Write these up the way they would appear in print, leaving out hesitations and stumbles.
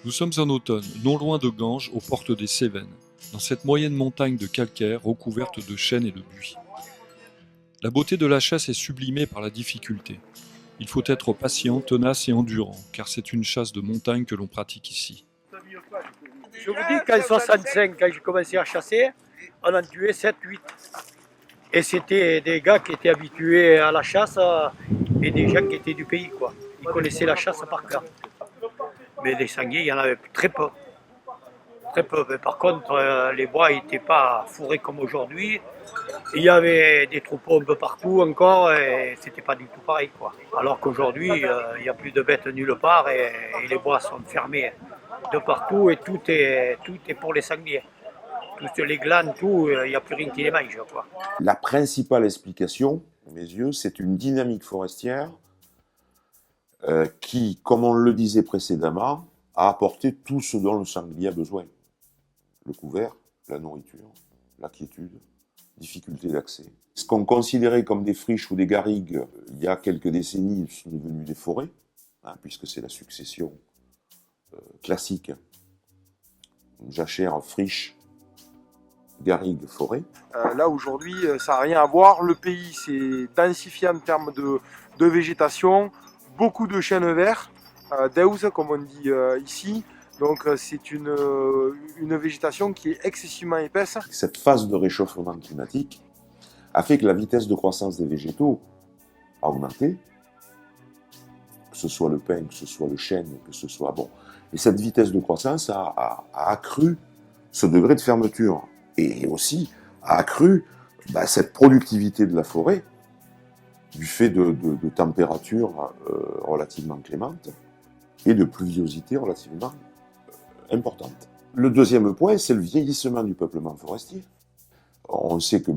Nous sommes en automne, non loin de Ganges, aux portes des Cévennes, dans cette moyenne montagne de calcaire recouverte de chênes et de buis. La beauté de la chasse est sublimée par la difficulté. Il faut être patient, tenace et endurant, car c'est une chasse de montagne que l'on pratique ici. Je vous dis qu'en 65, quand j'ai commencé à chasser, on en tuait 7-8. Et c'était des gars qui étaient habitués à la chasse et des gens qui étaient du pays, quoi. Ils connaissaient la chasse par cœur. Mais des sangliers, il y en avait très peu. Très peu. Mais par contre, les bois n'étaient pas fourrés comme aujourd'hui. Il y avait des troupeaux un peu partout encore et c'était pas du tout pareil, quoi. Alors qu'aujourd'hui, il n'y a plus de bêtes nulle part et les bois sont fermés de partout et tout est pour les sangliers. Toutes les glanes, tout, il n'y a plus rien qui les mange, quoi. La principale explication, à mes yeux, c'est une dynamique forestière qui, comme on le disait précédemment, a apporté tout ce dont le sanglier a besoin. Le couvert, la nourriture, la quiétude, difficulté d'accès. Ce qu'on considérait comme des friches ou des garrigues il y a quelques décennies sont devenus des forêts, puisque c'est la succession classique. Une jachère, friche, garrigue, forêt. Là aujourd'hui, ça n'a rien à voir. Le pays s'est densifié en termes de végétation, beaucoup de chênes verts, d'eus comme on dit ici. Donc c'est une végétation qui est excessivement épaisse. Cette phase de réchauffement climatique a fait que la vitesse de croissance des végétaux a augmenté, que ce soit le pin, que ce soit le chêne, que ce soit bon. Et cette vitesse de croissance a accru ce degré de fermeture et aussi a accru cette productivité de la forêt du fait de températures relativement clémentes et de pluviosité relativement importante. Le deuxième point, c'est le vieillissement du peuplement forestier. On sait que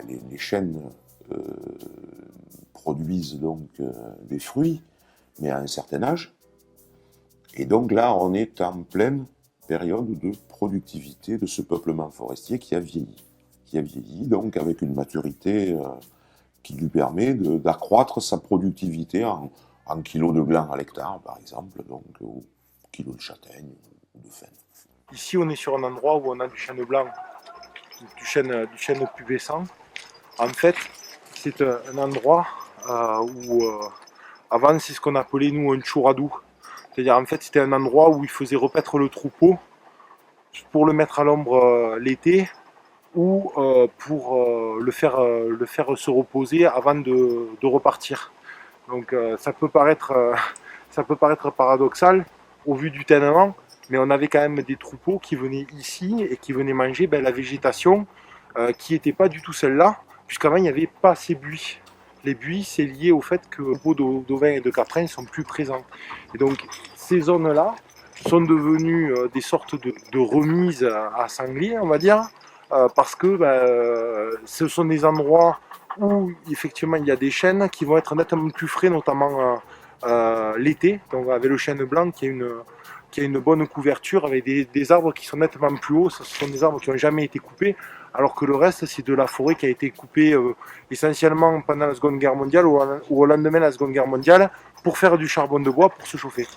les chênes produisent donc des fruits, mais à un certain âge. Et donc là, on est en pleine période de productivité de ce peuplement forestier qui a vieilli. Qui a vieilli, donc avec une maturité qui lui permet d'accroître sa productivité en kilos de glands à l'hectare, par exemple, donc, ou kilos de châtaigne ou de frêne. Ici, on est sur un endroit où on a du chêne blanc, du chêne pubescent. En fait, c'est un endroit où, avant, c'est ce qu'on appelait, nous, un chouradou. C'est-à-dire, en fait, c'était un endroit où ils faisaient repaître le troupeau pour le mettre à l'ombre l'été ou pour le faire se reposer avant de repartir. Donc, ça peut paraître paradoxal au vu du tènement, mais on avait quand même des troupeaux qui venaient ici et qui venaient manger la végétation qui n'était pas du tout celle-là, puisqu'avant il n'y avait pas ces buis. Les buis, c'est lié au fait que les troupeaux d'ovins et de caprins sont plus présents. Et donc ces zones-là sont devenues des sortes de remises à sangliers, on va dire, parce que ce sont des endroits où effectivement il y a des chênes qui vont être nettement plus frais, notamment l'été, donc avec le chêne blanc qui a une bonne couverture, avec des arbres qui sont nettement plus hauts. Ce sont des arbres qui n'ont jamais été coupés, alors que le reste c'est de la forêt qui a été coupée essentiellement pendant la Seconde Guerre mondiale ou au lendemain de la Seconde Guerre mondiale pour faire du charbon de bois pour se chauffer.